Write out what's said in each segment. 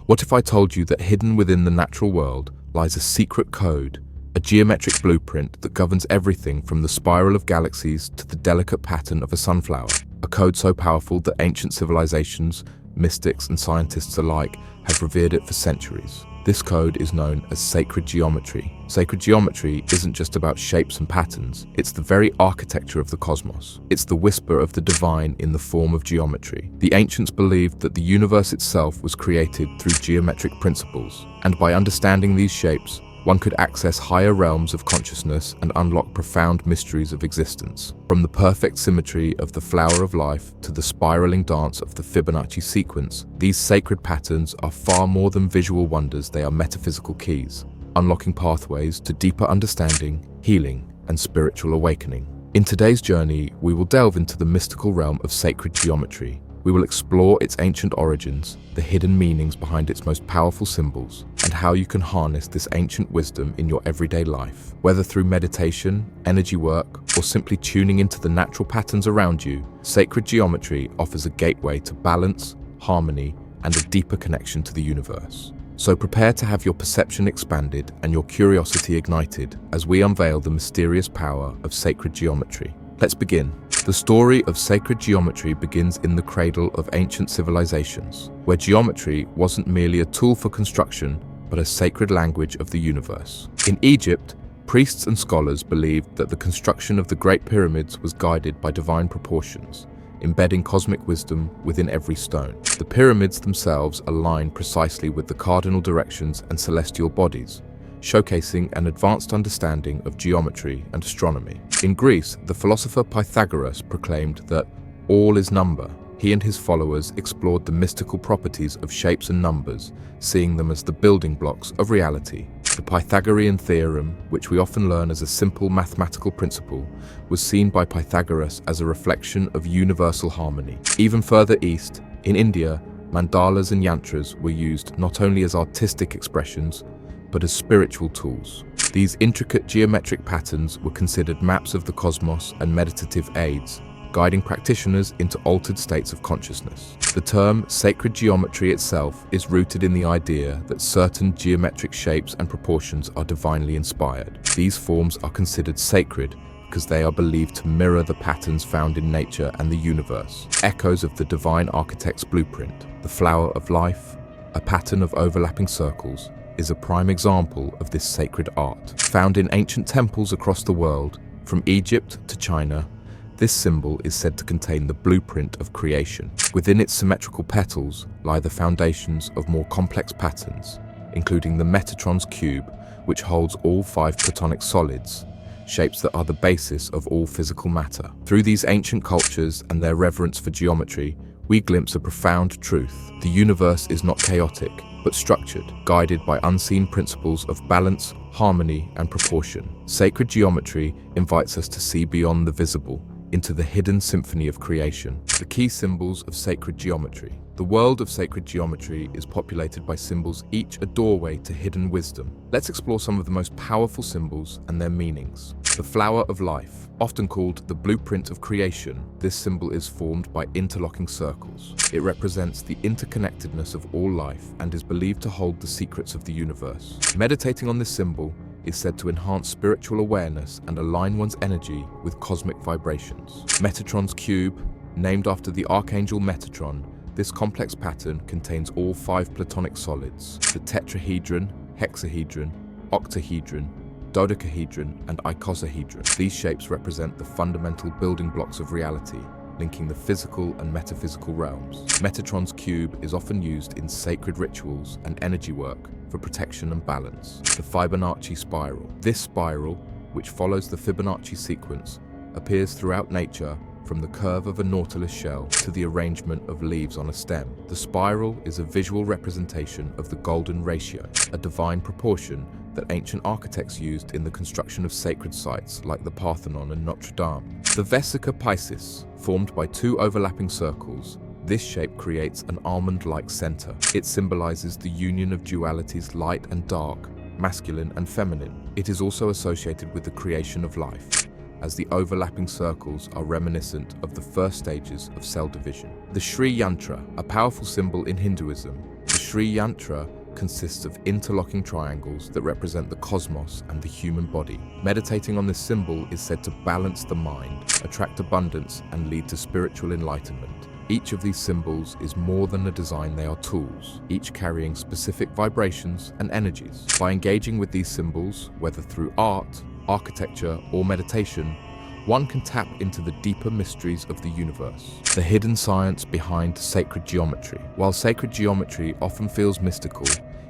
What if I told you that hidden within the natural world lies a secret code, a geometric blueprint that governs everything from the spiral of galaxies to the delicate pattern of a sunflower? A code so powerful that ancient civilizations, mystics and scientists alike have revered it for centuries. This code is known as sacred geometry. Sacred geometry isn't just about shapes and patterns, it's the very architecture of the cosmos. It's the whisper of the divine in the form of geometry. The ancients believed that the universe itself was created through geometric principles, and by understanding these shapes, one could access higher realms of consciousness and unlock profound mysteries of existence. From the perfect symmetry of the flower of life to the spiraling dance of the Fibonacci sequence, these sacred patterns are far more than visual wonders. They are metaphysical keys, unlocking pathways to deeper understanding, healing, and spiritual awakening. In today's journey, we will delve into the mystical realm of sacred geometry. We will explore its ancient origins, the hidden meanings behind its most powerful symbols, and how you can harness this ancient wisdom in your everyday life. Whether through meditation, energy work, or simply tuning into the natural patterns around you, sacred geometry offers a gateway to balance, harmony, and a deeper connection to the universe. So prepare to have your perception expanded and your curiosity ignited as we unveil the mysterious power of sacred geometry. Let's begin. The story of sacred geometry begins in the cradle of ancient civilizations, where geometry wasn't merely a tool for construction, but a sacred language of the universe. In Egypt, priests and scholars believed that the construction of the Great Pyramids was guided by divine proportions, embedding cosmic wisdom within every stone. The pyramids themselves align precisely with the cardinal directions and celestial bodies, showcasing an advanced understanding of geometry and astronomy. In Greece, the philosopher Pythagoras proclaimed that all is number. He and his followers explored the mystical properties of shapes and numbers, seeing them as the building blocks of reality. The Pythagorean theorem, which we often learn as a simple mathematical principle, was seen by Pythagoras as a reflection of universal harmony. Even further east, in India, mandalas and yantras were used not only as artistic expressions, but as spiritual tools. These intricate geometric patterns were considered maps of the cosmos and meditative aids, guiding practitioners into altered states of consciousness. The term sacred geometry itself is rooted in the idea that certain geometric shapes and proportions are divinely inspired. These forms are considered sacred because they are believed to mirror the patterns found in nature and the universe, echoes of the divine architect's blueprint. The flower of life, a pattern of overlapping circles, is a prime example of this sacred art. Found in ancient temples across the world, from Egypt to China, this symbol is said to contain the blueprint of creation. Within its symmetrical petals lie the foundations of more complex patterns, including the Metatron's cube, which holds all 5 platonic solids, shapes that are the basis of all physical matter. Through these ancient cultures and their reverence for geometry, we glimpse a profound truth. The universe is not chaotic, but structured, guided by unseen principles of balance, harmony, and proportion. Sacred geometry invites us to see beyond the visible, into the hidden symphony of creation. The key symbols of sacred geometry. The world of sacred geometry is populated by symbols, each a doorway to hidden wisdom. Let's explore some of the most powerful symbols and their meanings. The flower of life, often called the blueprint of creation, this symbol is formed by interlocking circles. It represents the interconnectedness of all life and is believed to hold the secrets of the universe. Meditating on this symbol is said to enhance spiritual awareness and align one's energy with cosmic vibrations. Metatron's cube, named after the archangel Metatron, this complex pattern contains all 5 platonic solids: the tetrahedron, hexahedron, octahedron, dodecahedron, and icosahedron. These shapes represent the fundamental building blocks of reality, linking the physical and metaphysical realms. Metatron's cube is often used in sacred rituals and energy work for protection and balance. The Fibonacci spiral. This spiral, which follows the Fibonacci sequence, appears throughout nature, from the curve of a nautilus shell to the arrangement of leaves on a stem. The spiral is a visual representation of the golden ratio, a divine proportion that ancient architects used in the construction of sacred sites like the Parthenon and Notre Dame. The Vesica Piscis, formed by 2 overlapping circles, this shape creates an almond-like center. It symbolizes the union of dualities light and dark, masculine and feminine. It is also associated with the creation of life, as the overlapping circles are reminiscent of the first stages of cell division. The Sri Yantra, a powerful symbol in Hinduism. The Sri Yantra consists of interlocking triangles that represent the cosmos and the human body. Meditating on this symbol is said to balance the mind, attract abundance, and lead to spiritual enlightenment. Each of these symbols is more than a design, they are tools, each carrying specific vibrations and energies. By engaging with these symbols, whether through art, architecture, or meditation, one can tap into the deeper mysteries of the universe, the hidden science behind sacred geometry. While sacred geometry often feels mystical,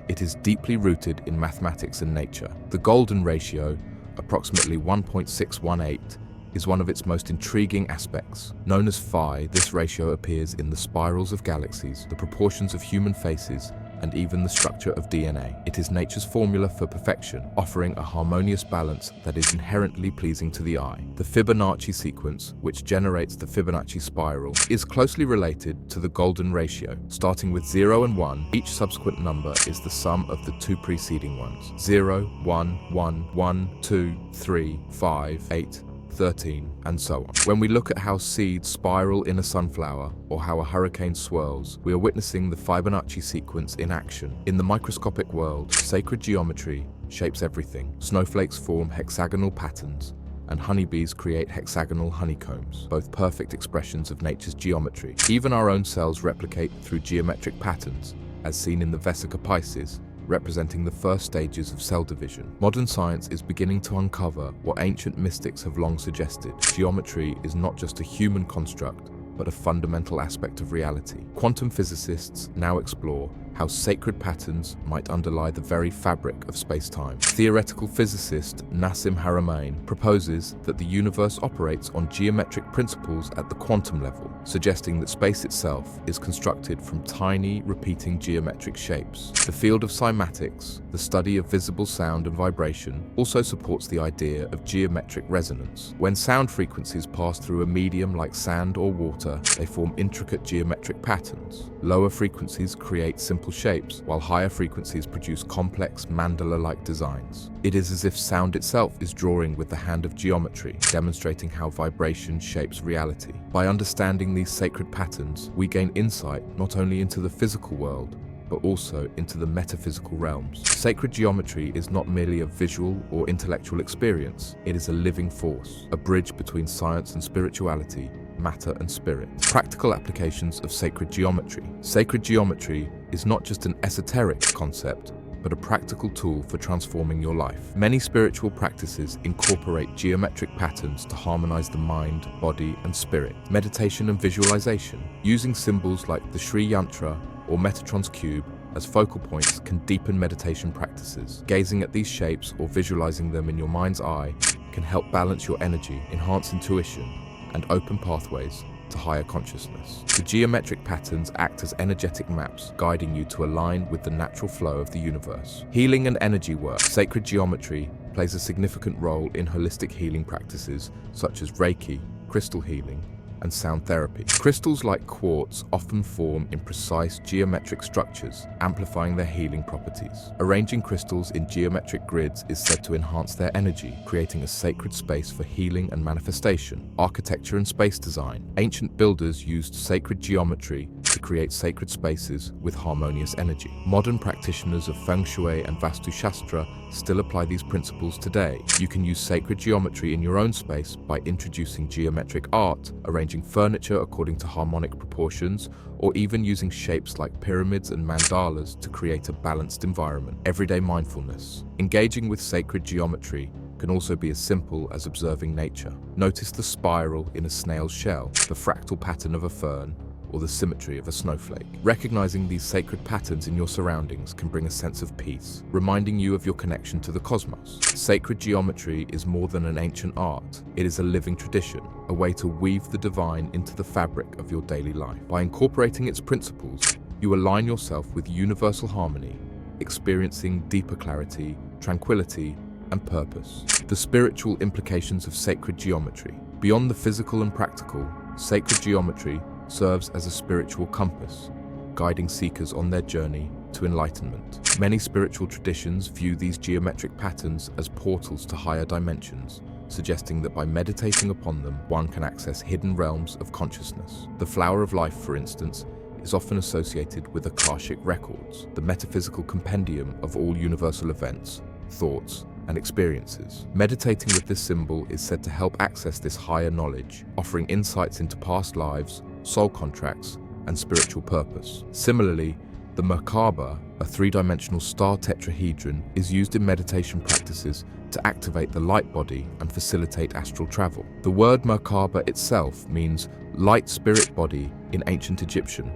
it is deeply rooted in mathematics and nature. The golden ratio, approximately 1.618, is one of its most intriguing aspects. Known as phi, this ratio appears in the spirals of galaxies, the proportions of human faces, and even the structure of DNA. It is nature's formula for perfection, offering a harmonious balance that is inherently pleasing to the eye. The Fibonacci sequence, which generates the Fibonacci spiral, is closely related to the golden ratio. Starting with 0 and 1, each subsequent number is the sum of the two preceding ones. 0, 1, 1, 1, 2, 3, 5, 8, 13, and so on. When we look at how seeds spiral in a sunflower or how a hurricane swirls, we are witnessing the Fibonacci sequence in action. In the microscopic world, sacred geometry shapes everything. Snowflakes form hexagonal patterns, and honeybees create hexagonal honeycombs, both perfect expressions of nature's geometry. Even our own cells replicate through geometric patterns, as seen in the vesica Pisces, representing the first stages of cell division. Modern science is beginning to uncover what ancient mystics have long suggested. Geometry is not just a human construct, but a fundamental aspect of reality. Quantum physicists now explore how sacred patterns might underlie the very fabric of space-time. Theoretical physicist Nassim Haramein proposes that the universe operates on geometric principles at the quantum level, suggesting that space itself is constructed from tiny, repeating geometric shapes. The field of cymatics, the study of visible sound and vibration, also supports the idea of geometric resonance. When sound frequencies pass through a medium like sand or water, they form intricate geometric patterns. Lower frequencies create simple shapes, while higher frequencies produce complex mandala-like designs. It is as if sound itself is drawing with the hand of geometry, demonstrating how vibration shapes reality. By understanding these sacred patterns, we gain insight not only into the physical world, but also into the metaphysical realms. Sacred geometry is not merely a visual or intellectual experience, it is a living force, a bridge between science and spirituality, matter and spirit. Practical applications of sacred geometry. Sacred geometry is not just an esoteric concept, but a practical tool for transforming your life. Many spiritual practices incorporate geometric patterns to harmonize the mind, body, and spirit. Meditation and visualization. Using symbols like the Sri Yantra or Metatron's cube as focal points can deepen meditation practices. Gazing at these shapes or visualizing them in your mind's eye can help balance your energy, enhance intuition, and open pathways to higher consciousness. The geometric patterns act as energetic maps, guiding you to align with the natural flow of the universe. Healing and energy work. Sacred geometry plays a significant role in holistic healing practices such as Reiki, crystal healing, and sound therapy. Crystals like quartz often form in precise geometric structures, amplifying their healing properties. Arranging crystals in geometric grids is said to enhance their energy, creating a sacred space for healing and manifestation. Architecture and space design. Ancient builders used sacred geometry to create sacred spaces with harmonious energy. Modern practitioners of Feng Shui and Vastu Shastra still apply these principles today. You can use sacred geometry in your own space by introducing geometric art, arranging furniture according to harmonic proportions, or even using shapes like pyramids and mandalas to create a balanced environment. Everyday mindfulness. Engaging with sacred geometry can also be as simple as observing nature. Notice the spiral in a snail's shell, the fractal pattern of a fern, or the symmetry of a snowflake. Recognizing these sacred patterns in your surroundings can bring a sense of peace, reminding you of your connection to the cosmos. Sacred geometry is more than an ancient art. It is a living tradition, a way to weave the divine into the fabric of your daily life. By incorporating its principles, you align yourself with universal harmony, experiencing deeper clarity, tranquility, and purpose. The spiritual implications of sacred geometry. Beyond the physical and practical, sacred geometry serves as a spiritual compass, guiding seekers on their journey to enlightenment. Many spiritual traditions view these geometric patterns as portals to higher dimensions, suggesting that by meditating upon them, one can access hidden realms of consciousness. The flower of life, for instance, is often associated with Akashic records, the metaphysical compendium of all universal events, thoughts, and experiences. Meditating with this symbol is said to help access this higher knowledge, offering insights into past lives, soul contracts, and spiritual purpose. Similarly, the Merkaba, a three-dimensional star tetrahedron, is used in meditation practices to activate the light body and facilitate astral travel. The word Merkaba itself means light spirit body in ancient Egyptian,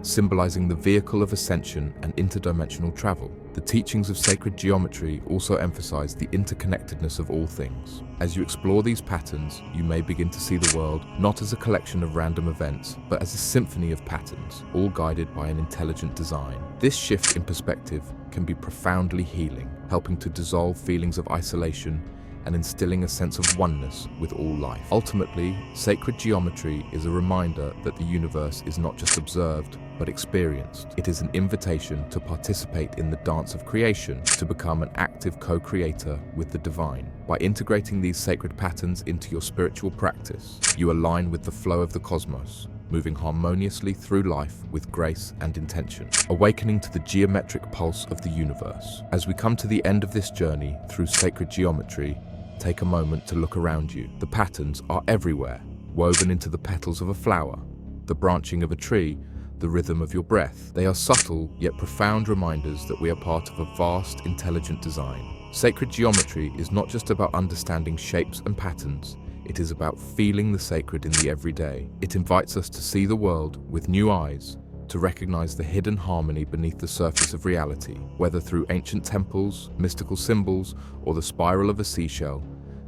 symbolizing the vehicle of ascension and interdimensional travel. The teachings of sacred geometry also emphasize the interconnectedness of all things. As you explore these patterns, you may begin to see the world not as a collection of random events, but as a symphony of patterns, all guided by an intelligent design. This shift in perspective can be profoundly healing, helping to dissolve feelings of isolation and instilling a sense of oneness with all life. Ultimately, sacred geometry is a reminder that the universe is not just observed, but experienced. It is an invitation to participate in the dance of creation, to become an active co-creator with the divine. By integrating these sacred patterns into your spiritual practice, you align with the flow of the cosmos, moving harmoniously through life with grace and intention, awakening to the geometric pulse of the universe. As we come to the end of this journey through sacred geometry, take a moment to look around you. The patterns are everywhere, woven into the petals of a flower, the branching of a tree, the rhythm of your breath. They are subtle yet profound reminders that we are part of a vast, intelligent design. Sacred geometry is not just about understanding shapes and patterns, it is about feeling the sacred in the everyday. It invites us to see the world with new eyes, to recognize the hidden harmony beneath the surface of reality. Whether through ancient temples, mystical symbols, or the spiral of a seashell,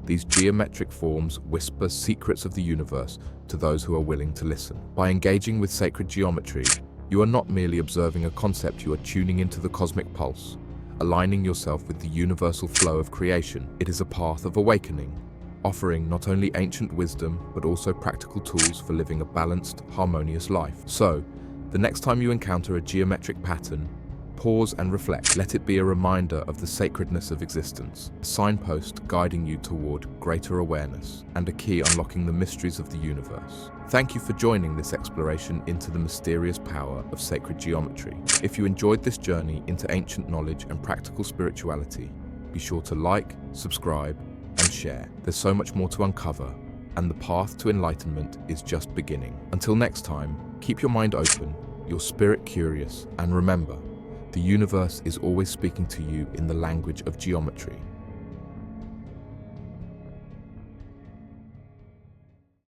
these geometric forms whisper secrets of the universe to those who are willing to listen. By engaging with sacred geometry, you are not merely observing a concept, you are tuning into the cosmic pulse, aligning yourself with the universal flow of creation. It is a path of awakening, offering not only ancient wisdom, but also practical tools for living a balanced, harmonious life. So, the next time you encounter a geometric pattern, pause and reflect. Let it be a reminder of the sacredness of existence, a signpost guiding you toward greater awareness, and a key unlocking the mysteries of the universe. Thank you for joining this exploration into the mysterious power of sacred geometry. If you enjoyed this journey into ancient knowledge and practical spirituality, be sure to like, subscribe, and share. There's so much more to uncover, and the path to enlightenment is just beginning. Until next time, keep your mind open, your spirit curious, and remember, the universe is always speaking to you in the language of geometry.